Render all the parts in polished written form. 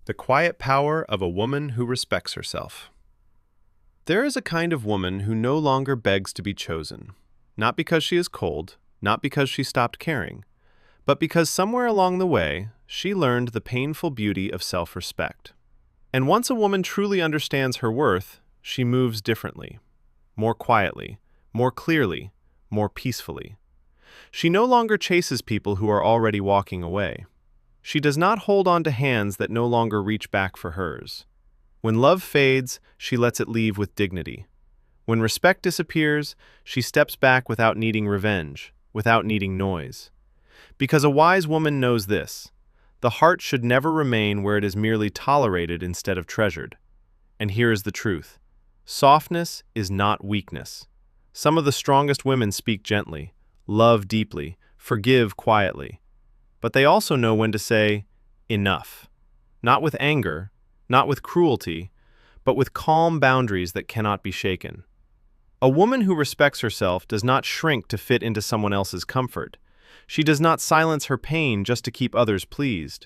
The quiet power of a woman who respects herself. There is a kind of woman who no longer begs to be chosen, not because she is cold, not because she stopped caring, but because somewhere along the way, she learned the painful beauty of self-respect. And once a woman truly understands her worth, she moves differently, more quietly, more clearly, more peacefully. She no longer chases people who are already walking away. She does not hold on to hands that no longer reach back for hers. When love fades, she lets it leave with dignity. When respect disappears, she steps back without needing revenge, without needing noise. Because a wise woman knows this: the heart should never remain where it is merely tolerated instead of treasured. And here is the truth: softness is not weakness. Some of the strongest women speak gently, love deeply, forgive quietly. But they also know when to say, enough. Not with anger, not with cruelty, but with calm boundaries that cannot be shaken. A woman who respects herself does not shrink to fit into someone else's comfort. She does not silence her pain just to keep others pleased.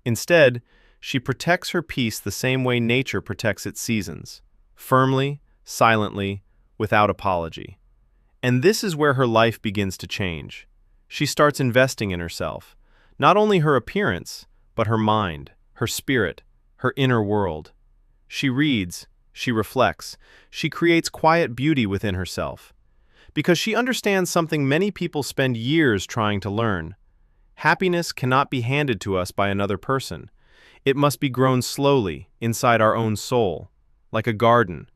Instead, she protects her peace the same way nature protects its seasons, firmly, silently, without apology. And this is where her life begins to change. She starts investing in herself, not only her appearance, but her mind, her spirit, her inner world. She reads, she reflects, she creates quiet beauty within herself. Because she understands something many people spend years trying to learn. Happiness cannot be handed to us by another person. It must be grown slowly, inside our own soul, like a garden,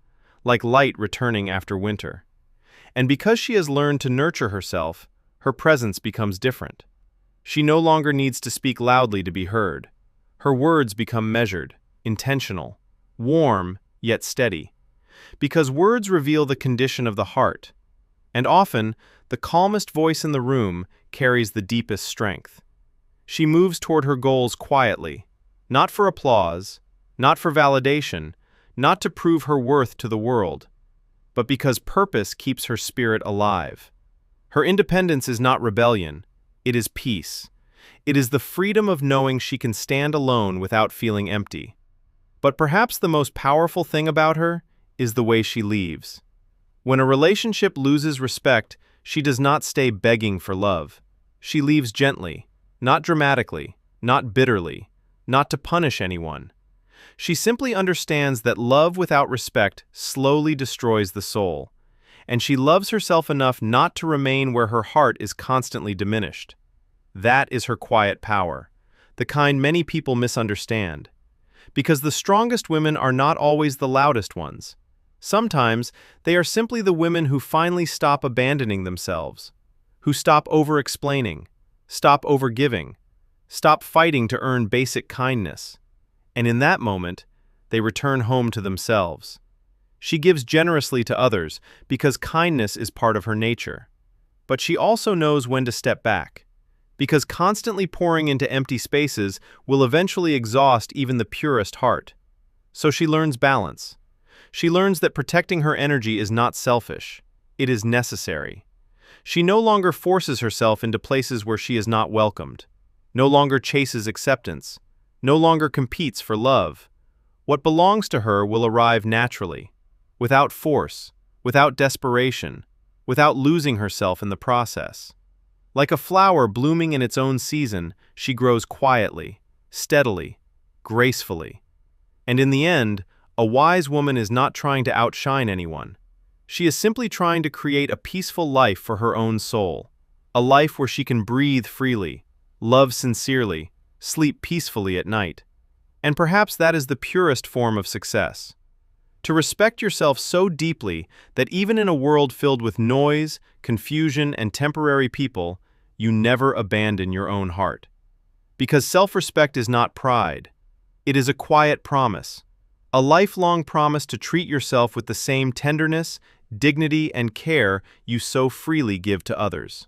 like light returning after winter. And because she has learned to nurture herself, her presence becomes different. She no longer needs to speak loudly to be heard. Her words become measured, intentional, warm, yet steady. Because words reveal the condition of the heart. And often, the calmest voice in the room carries the deepest strength. She moves toward her goals quietly, not for applause, not for validation, not to prove her worth to the world, but because purpose keeps her spirit alive. Her independence is not rebellion, it is peace. It is the freedom of knowing she can stand alone without feeling empty. But perhaps the most powerful thing about her is the way she leaves. When a relationship loses respect, she does not stay begging for love. She leaves gently, not dramatically, not bitterly, not to punish anyone. She simply understands that love without respect slowly destroys the soul, and she loves herself enough not to remain where her heart is constantly diminished. That is her quiet power, the kind many people misunderstand. Because the strongest women are not always the loudest ones. Sometimes they are simply the women who finally stop abandoning themselves, who stop over-explaining, stop over-giving, stop fighting to earn basic kindness. And in that moment, they return home to themselves. She gives generously to others because kindness is part of her nature. But she also knows when to step back, because constantly pouring into empty spaces will eventually exhaust even the purest heart. So she learns balance. She learns that protecting her energy is not selfish. It is necessary. She no longer forces herself into places where she is not welcomed, no longer chases acceptance, no longer competes for love. What belongs to her will arrive naturally, without force, without desperation, without losing herself in the process. Like a flower blooming in its own season, she grows quietly, steadily, gracefully. And in the end, a wise woman is not trying to outshine anyone. She is simply trying to create a peaceful life for her own soul, a life where she can breathe freely, love sincerely, sleep peacefully at night. And perhaps that is the purest form of success. To respect yourself so deeply that even in a world filled with noise, confusion, and temporary people, you never abandon your own heart. Because self-respect is not pride. It is a quiet promise, a lifelong promise to treat yourself with the same tenderness, dignity, and care you so freely give to others.